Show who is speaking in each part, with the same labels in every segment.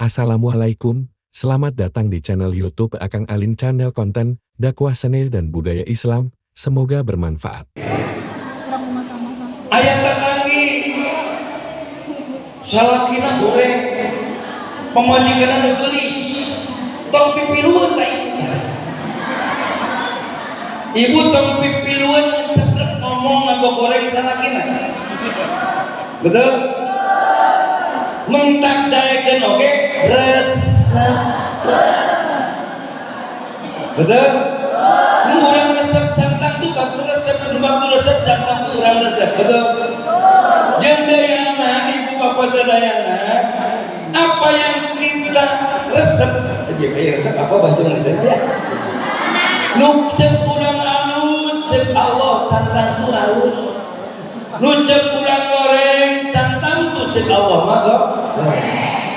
Speaker 1: Assalamualaikum, selamat datang di channel YouTube Akang Alin, channel konten dakwah seni dan budaya Islam. Semoga bermanfaat.
Speaker 2: Ayat tangi salakina goreng pemajikan gelis tong pipiluan tak ibu tong pipiluan ngeceprek ngomong ngago goreng salakina betul mentak daekeun oge resep betul nu urang resep cantang tu baktu resep cantang tu urang resep betul jeung dayana ibu bapak sadayana apa yang kita resep resep apa bahasa Indonesia ya nu ceuk urang alus ceuk Allah cantang tu alus nu ceuk urang goreng cantang tu ceuk Allah mah goreng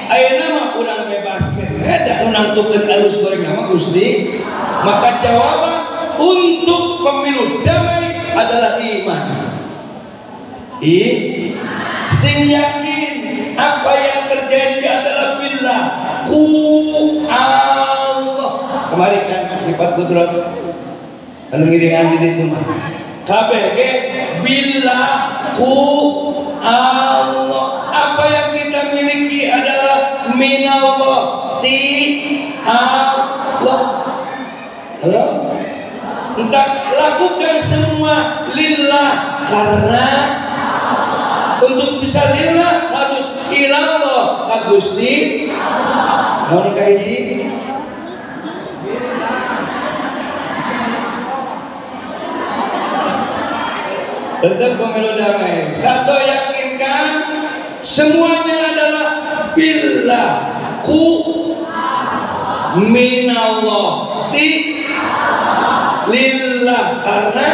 Speaker 2: ayeuna mah urang bebaskeun da nu nangtukeun alus goreng nama Gusti maka jawaban untuk pemilu damai adalah iman sing yakin apa yang terjadi adalah billah ku Allah kemarin kan sifat kudrat anu ngiringan di ditu mah kabeh ge billah ku Allah apa yang kita miliki adalah minallah ti Allah halo entah lakukan semua lillah karena untuk bisa lillah harus ilallah ka Gusti naon ka hiji tentang pemilu damai satu yakinkan semuanya adalah billah ku minallah ti lillah karena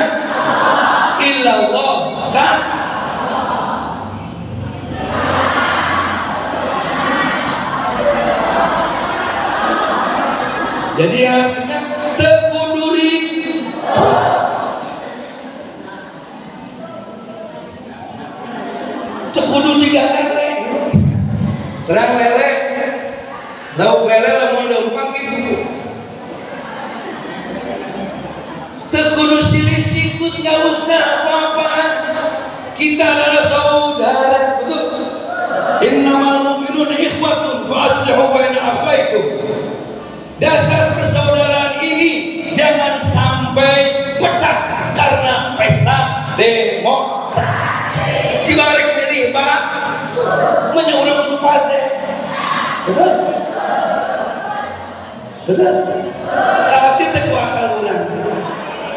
Speaker 2: illallah kan jadi artinya tekuduri tekudu tiga lele terang lele lauk lele lamun leumpang gitu tekudu silih sikut gak usah apa-apaan kita adalah saudara betul innamal mu'minuna ikhwatun fa aslihu baina akhwaikum dasar persaudaraan ini jangan sampai pecah karena pesta demokrasi dibalik milih pak menyuruh kudu pase betul betul kati teku akal urang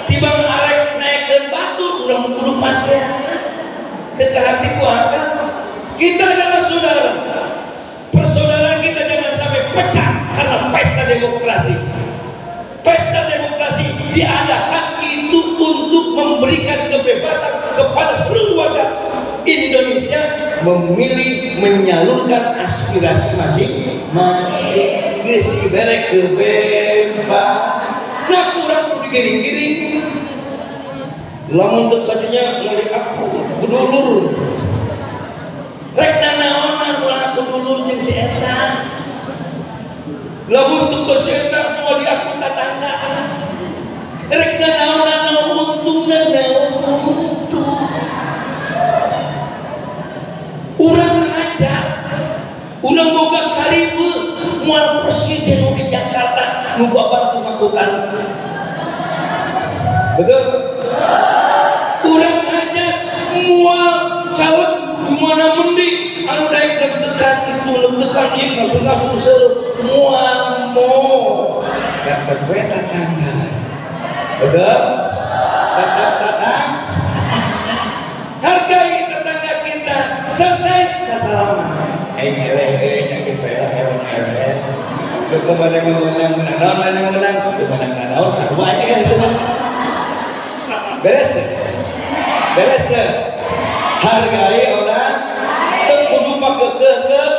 Speaker 2: tibang arek naikkeun batur urang kudu pase teu ka hati ku akal kita adalah saudara persaudaraan kita jangan sampai pecah karena pesta demokrasi. Pesta demokrasi diadakan itu untuk memberikan kebebasan kepada seluruh warga Indonesia memilih menyalurkan aspirasi masing-masing. Geus dibere kebebasan. Nah kurang kudu digiring-giring. Lamun teu kadinya meuli aku kudulur. Rek nanaonan ulah kudulur jeung si eta. Lamun teu si eta mau di aku tatangga. Rek nanaonan untungna naon untung. Urang aja. Urang boga karibeu moal presiden nu di Jakarta nu babantu ngakutan. Betul? Urang aja moal caleg gimana mending anu daek deg-degan itu deg-degan ieu ngasuh-ngasuh seueur moal dapat we tatangga betul tatang hargai tetangga kita selesai kasalaman eleh nya kitu lah eleh teu kemana menang naon mana menang teu menang naon sarua aja itu beres teh hargai orang kudu pakeukeuh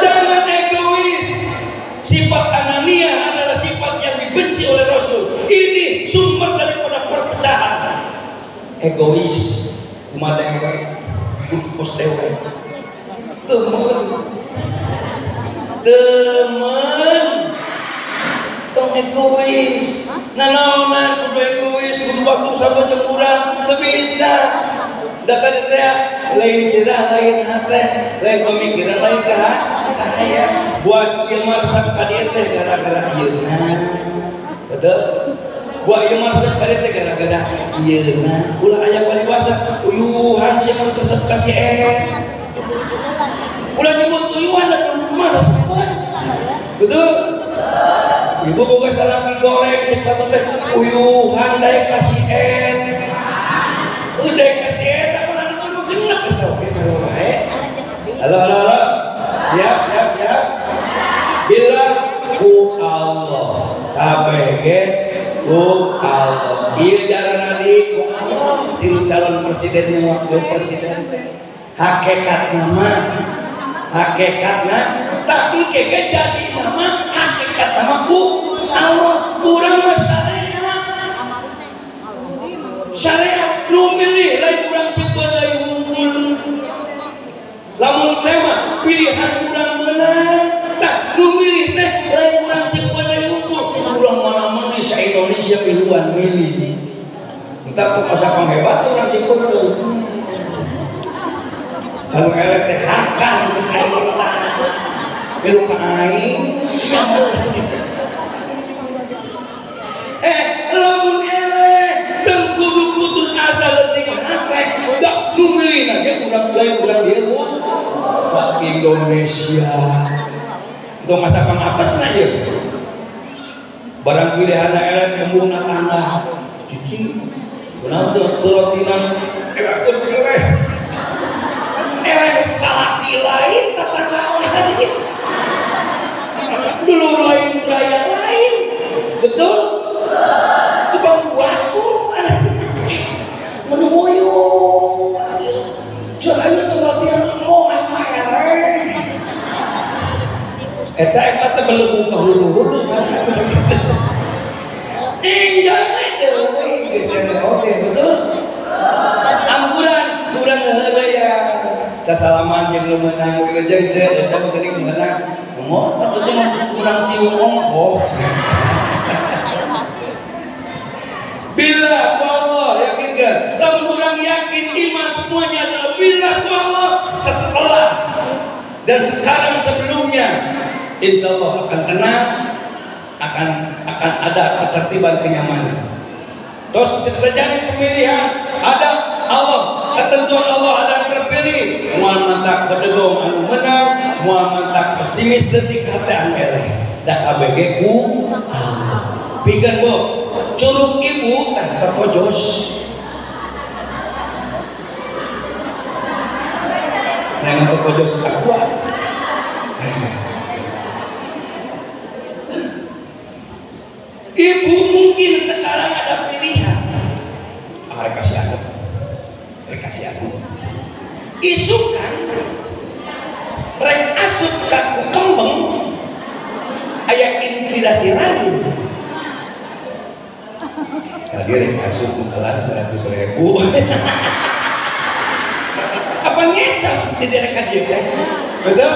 Speaker 2: jangan egois sifat anania adalah sifat yang dibenci oleh Rasul ini sumber daripada perpecahan egois kumaha dewe kudu kos dewe teu temen tong egois nanaonan kudu egois kudu waktu sama jeung urang teu bisa da kana teh lain sirah lain hate lain pemikiran lain kahaya buat ieu marsap ka dieu teh gara-gara ieu betul buat ieu marsap ka dieu teh gara-gara ieu ulah aya pariwasa uyuhan si marsap ka si ulah nyebut uyuhan da rumah resepkeun betul ibu boga salami goreng cek batu teh uyuhan daek kasih udah kasih apa anak kamu genep gitu oke salah wae halo siap bila ku Allah KBG ku Allah ieu jarana di ku Allah tilu calon presidennya wakil presiden teh hakikatna tapi keke jadi nama hakikat nama ku Allah urang mah syariat nu milih lain urang cipeur lain unggul lamun tema pilihan urang menang tak nu milih teh lain urang cipeur lain unggul urang mana di Indonesia miluan milih entah kok masa panghebat urang cipeur kalau elek teh hakang cek aing milu ka aing lamun elek teu kudu putus asa leutik hate dak nu milih ge urang lain urang dieu Indonesia itu masa pangapasna ieu barang pilihan elek embungna tangga cuci beunang teu rotinan elek eleh salaki lain kata lain dulu lain budaya lain betul tukang batu menuyung cahaya tuh latihan mau eleh eta teh belum hulu-hulu enjoy deui geus oke betul angguran kurang heureuy sasalaman jeung nu meunang jeung eta mah geuning meunang moal atuh jeung urang tiung ongko bila Allah yakinkan lamun urang yakin iman semuanya adalah bila Allah setelah dan sekarang sebelumnya insyaallah akan tenang akan ada ketertiban kenyamanan terus terjadi pemilihan ada Allah ketentuan Allah ada terpilih moal mantak bedegong anu menang moal mantak pesimis detik hate anu eleh da KBG ku pikeun bo curug ibu teh terpojos nang terpojos kakua ibu mungkin sekarang ada pilihan kasih anak isukan rek asup kaku kembang aya inspirasi lain tadi rek asup kutelan 100.000 apa ngecal seperti mereka dia teh betul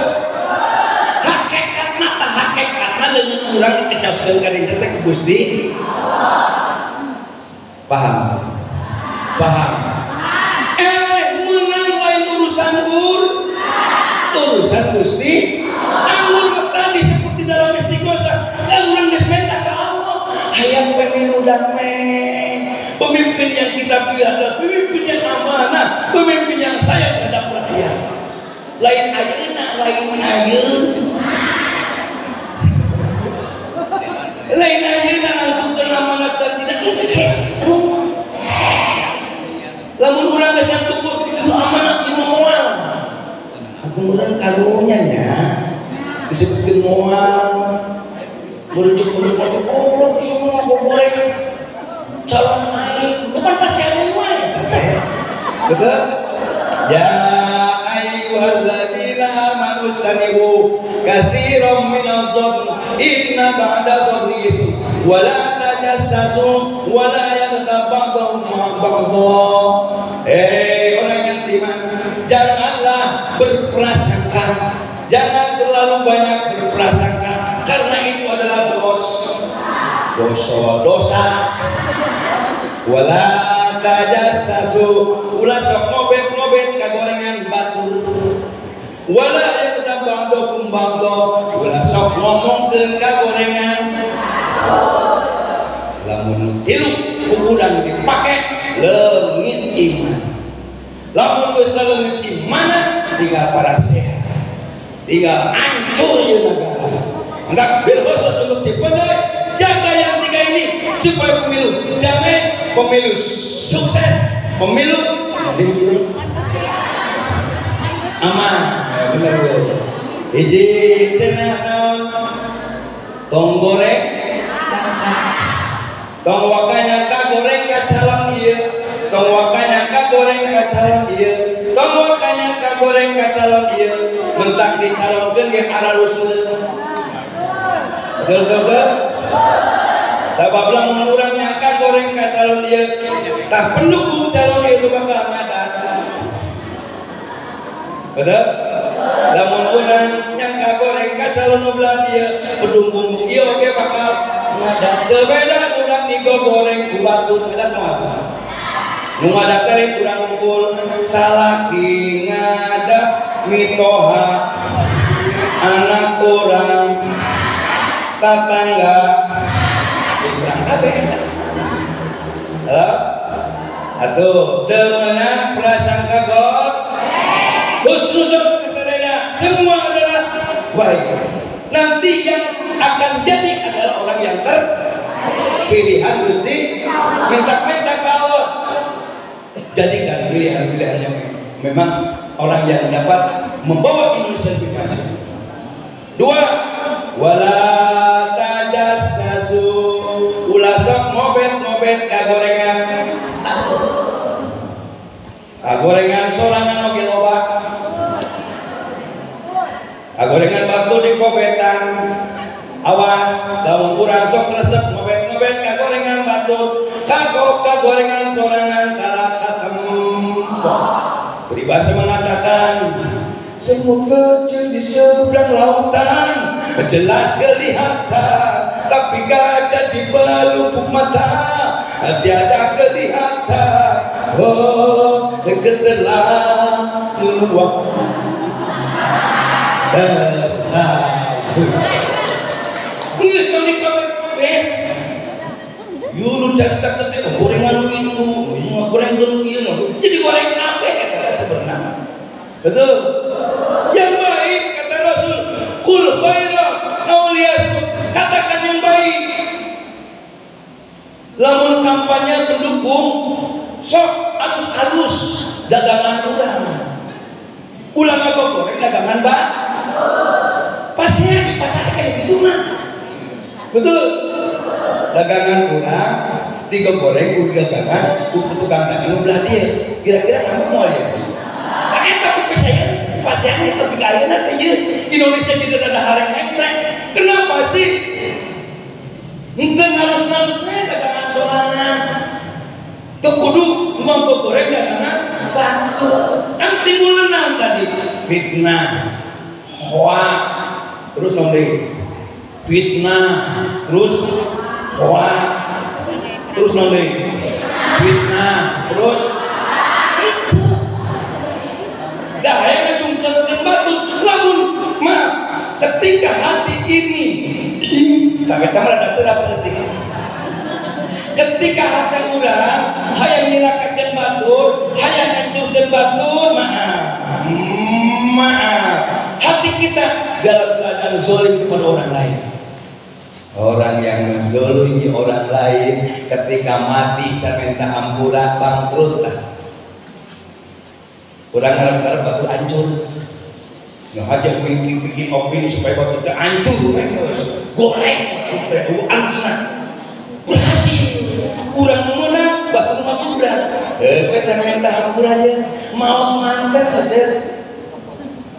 Speaker 2: hakikatna leungeun urang dikecoskeun ka dieu teh Gusti paham urusan Gusti anggur tadi seperti dalam istighosah urang geus minta ka Allah hayang pemilu damai pemimpin yang kita pilih adalah pemimpin yang amanah pemimpin yang sayang terhadap rakyat lain ayeuna nangtukeun amanat dan tidak lamun urang geus nangtukeun amanat di moal kemudian karunya nya disebutkan moal merujuk goblok semua goreng calon naik itu kan pasti ada yang lain betul ya ayyuhalladzina amanu tanibu katsiran minadh-dhanni inna ba'da dhanni ithmun wa la tajassasu wa la yaghtab ba'dhum ba'dha orang yang beriman janganlah berprasangka jangan terlalu banyak berprasangka dosa wala tajassasu ulah sok ngobet kagorengan batu wala yaktab ba'dukum ba'du ulah sok ngomongkeun kagorengan lamun tilu kukurang dipake leungit iman lamun geus leungit iman tinggal parasehat tinggal hancur ya negara enggak bil khusus untuk Cipeundeuh jaga yang tiga ini supaya pemilu damai pemilu sukses pemilu aman bener ya hiji cenah naon tong goreng tong wakanya ka goreng ka calon ieu tong wakanya ka goreng ka calon ieu tong wakanya ka goreng ka calon ieu mentak dicalonkeun ge aralus meureun betul sabab lamun urang nyangka goreng ka calon ieu tah pendukung calon ieu bakal ngadat betul lamun urang nyangka goreng ka calon belah ieu pendukung ieu oge bakal ngadat teu beda urang digoreng ku batur ngadat moal nu ngadat teh urang ngumpul salaki ngadat mitoha anak urang tetangga kurang kabeh halo atuh teu meunang prasangka gor husnuzon kesadana semua adalah baik nanti yang akan jadi adalah orang yang terpilihan Gusti minta-minta ke Allah jadikan pilihan-pilihan yang memang orang yang dapat membawa Indonesia lebih maju. Dua, wala tajassasu ulah sok ngobet kagorengan kagorengan sorangan oge loba kagorengan batu di kobetan awas lamun urang sok resep ngobet kagorengan batu kagorengan sorangan tara katempok peribahasa mengatakan semut kecil di seberang lautan jelas kelihatan tapi gajah di pelupuk mata tiada kelihatan oh ketelah luak nggak kau di kabeh yuru cerita ketika gorengan itu goreng jadi goreng kabeh kata sebenarnya betul yang baik kata Rasul kul khaira awliyaskum katakan yang baik lamun kampanye pendukung sok alus-alus dagangan ulang apa goreng dagangan pasti di pasar kayak gitu mah betul dagangan urang digoreng udah dagangan tukang dagangan belah dia kira-kira ngapa mau ya tapi pasiannya tapi kaya nanti Indonesia juga ada harang hektar kenapa sih mungkin halus-halusnya dagangan sorangan tuh kudu ngomong goreng dagangan batu kan timbul nenang tadi fitnah hoak terus nonde fitnah terus hoak terus nonde fitnah terus itu dah yang ngejungkelkan batu lamun maaf ketika hati ini tapi kita merada terap ketika hati urang hayang nyilakakeun batur hayang hancurkeun batur maaf hati kita dalam keadaan zalim kepada orang lain orang yang menzalimi orang lain ketika mati carenta hampura bangkrut lah orang ngarep-ngarep batu hancur nggak aja bikin opini supaya batu itu hancur goreng batu itu halusna berhasil orang menang batu hampura carenta hampura ya maut mantan aja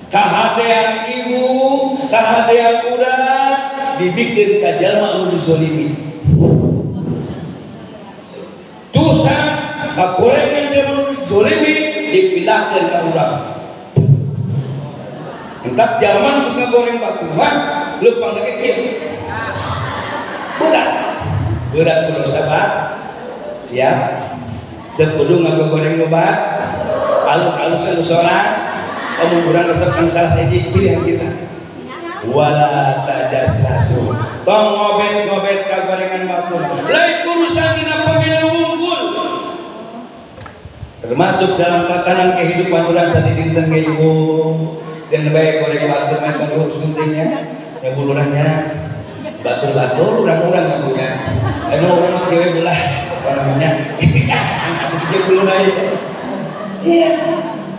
Speaker 2: kahadean ibu kahadean urang dibikin kajalma anu dizalimi dosa kagorengan dia anu dizalimi dipindahkan ke urang entah zaman geus ngagoreng batu mah leumpang lagi kieu berat berat dosa Pak. Siap? Teu kudu ngagogoreng loba. Alus-alus anu sorang. Kamu kurang resep kang salah sahiji pilihan kita. Wala tajassasu. Tong ngobet-ngobet kagorengan batur. Lain urusan dina pemilu unggul. Termasuk dalam tatanan kehidupan orang saat dinten ke ibu. Dan baik goreng batur mah urus pentingnya. Ya bulurahnya batur-batur urang-urang yang punya. Emang orang kieu belah apa namanya? Anu di bulurah ieu. Iya.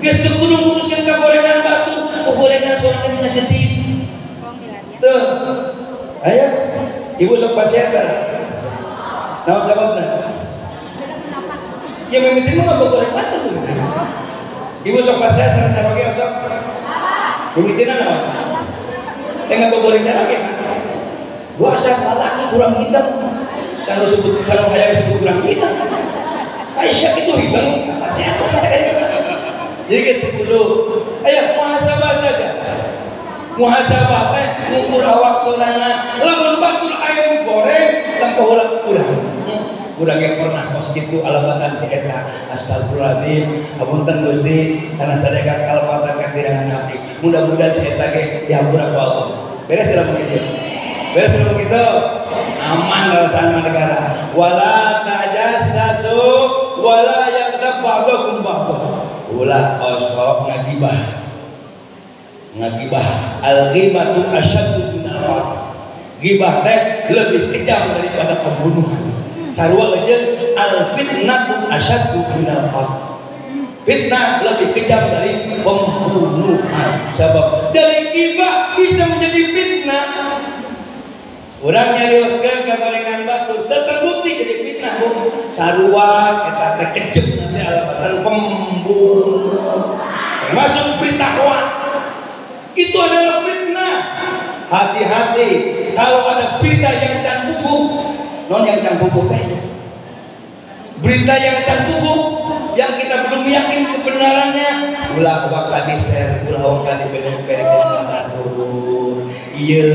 Speaker 2: Geus teu kudu nguruskeun kagorengan batur, kagorengan sorangan ngajedik. Tuh. Aya. Ibu sok pasien kan? Naon sababna? Ya memitin mah goreng batur. Ibu sok pasien sareng caroge sok. Mimitina naon? Enggak goreng caroge mah. Gua asal lalaki kurang hitam. Selalu hayang disebut kurang hitam. Aisyah itu hitam, apa sih aku katakan itu? Jadi guys dulu, ayo muhasabah saja. Muhasabah teh ngukur awak sorangan. Lamun batur aya goreng tanpa ulah kurang. Urang yang pernah kos kitu alabatan si eta. Astagfirullahaladzim, hapunten Gusti, kana sadaya kalpatan kakirangan abdi. Mudah-mudahan si eta ge dihampura ku Allah. Beres dalam begitu. Beres dalam begitu. Aman rasana negara. Wala tajassasu wala yaghtab ba'dukum ba'd. Ulah osok ngagibah. Ngagibah. Al-ghibatu asyaddu minal qatl. Ghibah teh lebih kejam daripada pembunuhan. Sarua aja al-fitnatu asyaddu minal qatl. Fitnah lebih kejam dari pembunuhan. Sebab dari ghibah bisa menjadi fitnah. Urang nyarioskeun kagorengan batur terbukti jadi fitnah bu. Sarua eta teh kejem nanti alabatan pembunuh. Termasuk berita hoax. Itu adalah fitnah. Hati-hati kalau ada berita yang can buku, non yang can buku teh. Berita yang can buku yang kita belum yakin kebenarannya, ulah bakal di-share, ulah bakal diberi-berikan batur. Iya,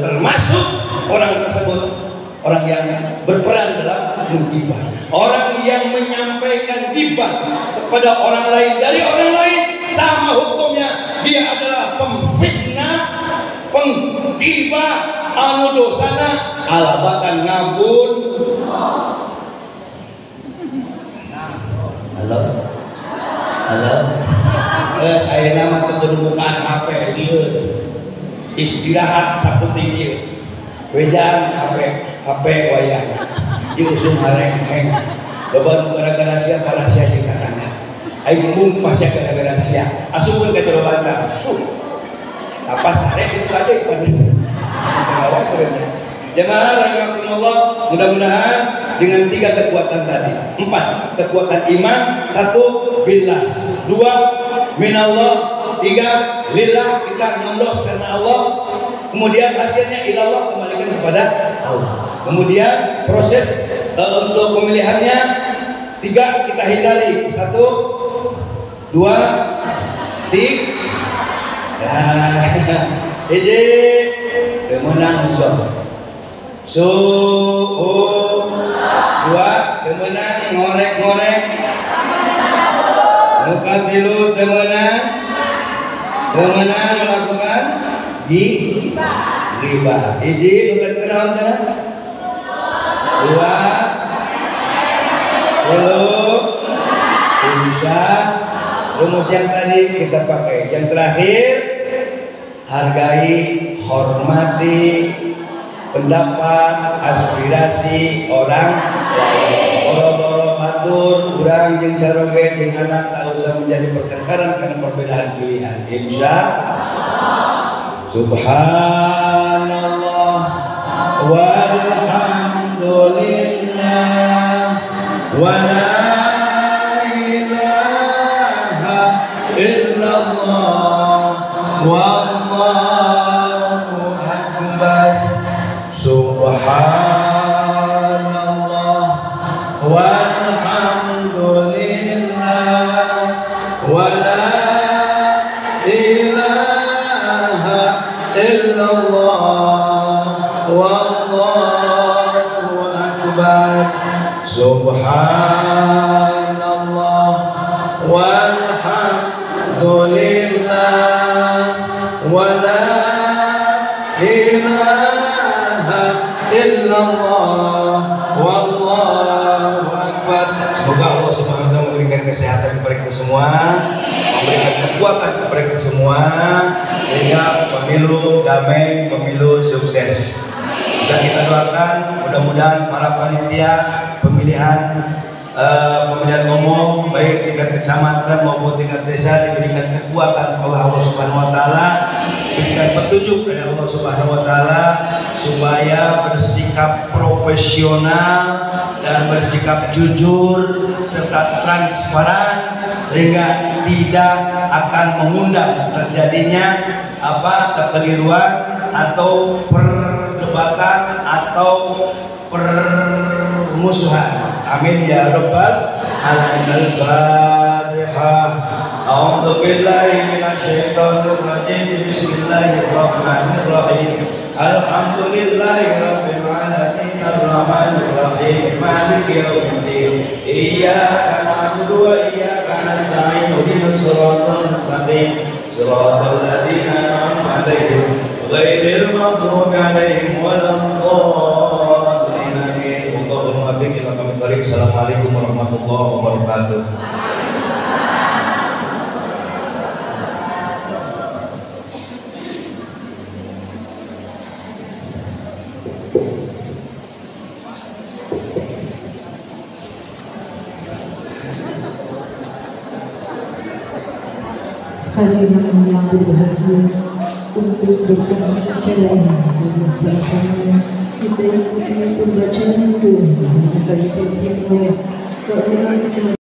Speaker 2: termasuk orang tersebut orang yang berperan dalam menggibah, orang yang menyampaikan gibah kepada orang lain dari orang lain sama hukumnya, dia adalah pemfitnah, penggibah, anu dosana alabatan ngabun. Halo, halo. Saya nama kedudukan HP dia istirahat saputing dia. Wejan HP wayahna diusung hareng-heng beban gara-gara sia parasia di katangan aing mung pasya gara-gara sia asupun ka jero bantah apa sare buka deui pandeu terawat kerennya jemaah rahimakumullah. Mudah-mudahan dengan 3 kekuatan tadi, 4 kekuatan iman, 1 billah, 2 minallah, 3 lillah, kita nyoblos karena Allah, kemudian hasilnya ilallah, kembalikan kepada Allah. Kemudian proses untuk pemilihannya 3 kita hindari, 1 2 3 hiji kemenang suhu 2 kemenang ngorek-ngorek muka 3 kemenang melakukan ghibah hiji nu tadi naon cenah 2 insya rumus yang tadi kita pakai. Yang terakhir, hargai, hormati pendapat, aspirasi orang lain. Boro-boro batur, urang jeung caroge jeung anak tak usah menjadi pertengkaran karena perbedaan pilihan. Insya Subhanallah walhamdulillah wa la ilaha illallah wallahu akbar. Subhanallah walhamdulillah wa la ilaha illallah wallahu akbar. Subhanallah walhamdulillah wa la ilaha illallah wallahu akbar. Semoga Allah Subhanahu wa taala memberikan kesehatan kepada kita semua, memberikan kekuatan kepada kita semua, sehingga pemilu damai, pemilu sukses. Dan kita doakan mudah-mudahan para panitia pemilihan umum baik tingkat kecamatan maupun tingkat desa diberikan kekuatan oleh Allah Subhanahu wa taala, diberikan petunjuk dari Allah Subhanahu wa taala supaya bersikap profesional dan bersikap jujur serta transparan, sehingga tidak akan mengundang terjadinya kekeliruan atau perdebatan atau permusuhan. Amin ya rabbal alamin. Al-Fatihah. A'udzu billahi minasyaitonir rajim. Bismillahirrahmanirrahim. Alhamdulillahi rabbil alamin. Arrahmanir rahim. Maliki yaumiddin. Iyyaka na'budu wa iyyaka nasta'in. Ihdinas siratal mustaqim. Siratal ladzina an'amta 'alaihim ghairil maghdubi 'alaihim waladdallin. Amin. Allahumma biqil kami tarik. Assalamualaikum warahmatullahi wabarakatuh.
Speaker 3: Hadirin yang berbahagia, untuk berkat acara ini dilaksanakannya kita ikuti pembacaan doa dari Pemimpin Ketua Kecamatan